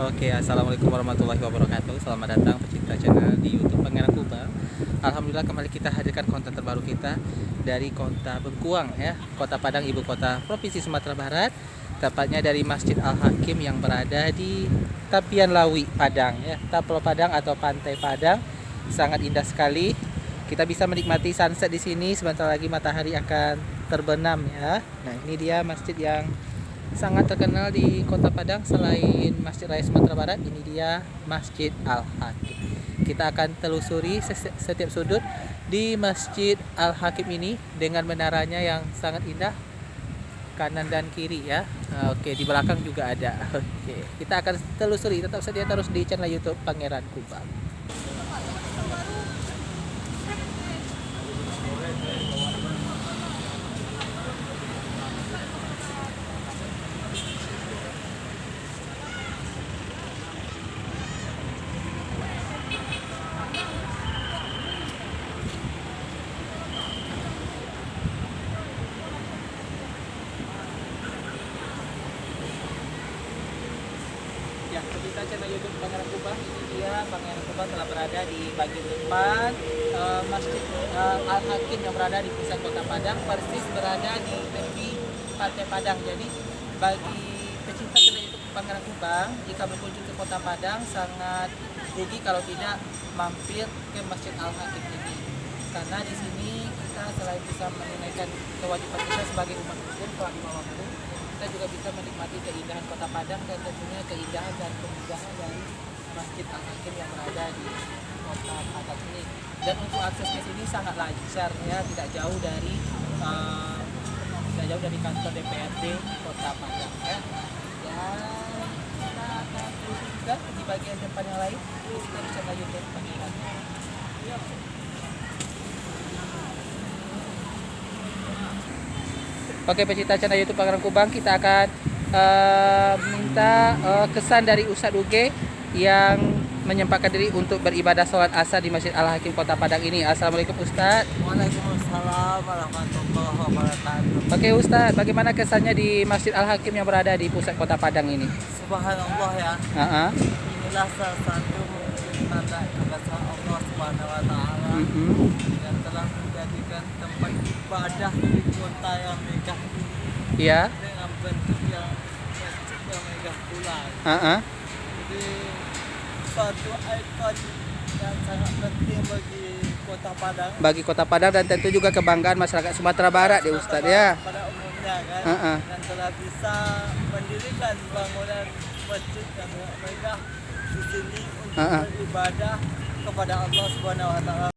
Oke, assalamualaikum warahmatullahi wabarakatuh. Selamat datang pecinta channel di YouTube Pangeran Kubang. Alhamdulillah kembali kita hadirkan konten terbaru kita dari Kota Bengkuang ya, Kota Padang, ibu kota Provinsi Sumatera Barat. Tepatnya dari Masjid Al-Hakim yang berada di Tapian Lawi, Padang ya, Tapel Padang atau Pantai Padang. Sangat indah sekali. Kita bisa menikmati sunset di sini. Sebentar lagi matahari akan terbenam ya. Nah, ini dia masjid yang sangat terkenal di Kota Padang. Selain Masjid Raya Sumatera Barat, ini dia Masjid Al-Hakim. Kita akan telusuri setiap sudut di Masjid Al-Hakim ini dengan menaranya yang sangat indah, kanan dan kiri ya. Oke, di belakang juga ada. Oke, kita akan telusuri. Tetap setia terus di channel YouTube Pangeran Kubang. Ya, pemirsa channel YouTube Pangeran Kubang, ini dia Pangeran Kubang telah berada di bagian depan Masjid Al-Hakim yang berada di pusat Kota Padang, persis berada di tepi Pantai Padang. Jadi bagi pecinta channel YouTube Pangeran Kubang, jika berkunjung ke Kota Padang sangat rugi kalau tidak mampir ke Masjid Al-Hakim ini. Karena di sini kita selain bisa menunaikan kewajiban kita sebagai umat muslim selama 5 waktu, kita juga bisa menikmati keindahan Kota Padang dan tentunya keindahan dan kemudahan dari Masjid Al-Hakim yang berada di Kota Padang ini. Dan untuk akses ke sini sangat lancar ya, tidak jauh dari kantor DPRD Kota Padang ya. Dan kita akan terus juga di bagian depan yang lain, kita bisa lanjut ke Pangeran. Oke, pecinta channel YouTube Pangeran Kubang, kita akan minta kesan dari Ustadz Uge yang menyempatkan diri untuk beribadah sholat asar di Masjid Al-Hakim Kota Padang ini. Assalamualaikum Ustadz. Waalaikumsalam warahmatullahi wabarakatuh. Oke Ustadz, bagaimana kesannya di Masjid Al-Hakim yang berada di pusat Kota Padang ini? Subhanallah ya. Inilah salah satu tanda kebesaran Allah Subhanahu wa taala yang telah menjadikan tempat ibadah di kota yang megah ini Iya. dengan bentuk yang masjid yang megah pula. Jadi suatu ikon yang sangat penting bagi Kota Padang. Bagi Kota Padang dan tentu juga kebanggaan masyarakat Sumatera Barat ya Ustadz ya. Pada umumnya kan. Dan telah bisa mendirikan bangunan masjid yang megah di sini untuk beribadah kepada Allah Subhanahu wa taala.